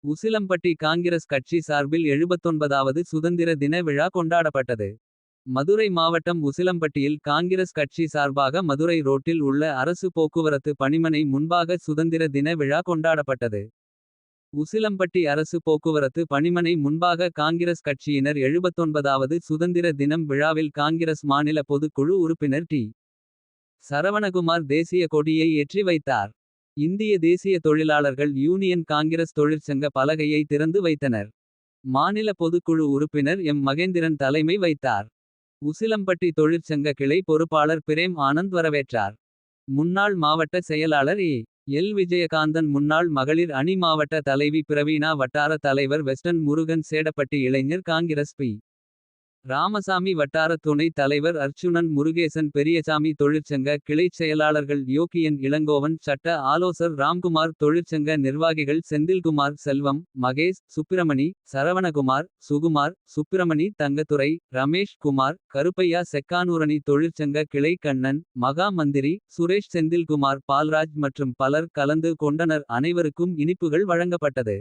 உசிலம்பட்டி காங்கிரஸ் கட்சி சார்பில் 79வது சுதந்திர தின விழா கொண்டாடப்பட்டது. மதுரை மாவட்டம் உசிலம்பட்டியில் காங்கிரஸ் கட்சி சார்பாக மதுரை ரோட்டில் உள்ள அரசு போக்குவரத்து பணிமனை முன்பாக சுதந்திர தின விழா கொண்டாடப்பட்டது. உசிலம்பட்டி அரசு போக்குவரத்து பணிமனை முன்பாக காங்கிரஸ் கட்சியினர் 79வது சுதந்திர தினம் விழாவில் காங்கிரஸ் மாநில பொதுக்குழு உறுப்பினர் டி. சரவணகுமார் தேசிய கொடியை ஏற்றி வைத்தார். இந்திய தேசிய தொழிலாளர்கள் யூனியன் காங்கிரஸ் தொழிற்சங்க பலகையை திறந்து வைத்தனர். மாநில பொதுக்குழு உறுப்பினர் எம். மகேந்திரன் தலைமை வைத்தார். உசிலம்பட்டி தொழிற்சங்க கிளை பொறுப்பாளர் பிரேம் ஆனந்த் வரவேற்றார். முன்னாள் மாவட்ட செயலாளர் ஏ. எல். விஜயகாந்தன், முன்னாள் மகளிர் அணி மாவட்ட தலைவி பிரவீணா, வட்டார தலைவர் வெஸ்டன் முருகன், சேடப்பட்டி இளைஞர் காங்கிரஸ் பி. ராமசாமி, வட்டார துணை தலைவர் அர்ச்சுனன், முருகேசன், பெரியசாமி, தொழிற்சங்க கிளைச் செயலாளர்கள் யோகியன், இளங்கோவன், சட்ட ஆலோசர் ராம்குமார், தொழிற்சங்க நிர்வாகிகள் செந்தில்குமார், செல்வம், மகேஷ், சுப்பிரமணி, சரவணகுமார், சுகுமார், சுப்பிரமணி, தங்கத்துரை, ரமேஷ் குமார், கருப்பையா, செக்கானூரணி, தொழிற்சங்க கிளை கண்ணன், மகா மந்திரி, சுரேஷ், செந்தில்குமார், பால்ராஜ் மற்றும் பலர் கலந்து கொண்டனர். அனைவருக்கும் இனிப்புகள் வழங்கப்பட்டது.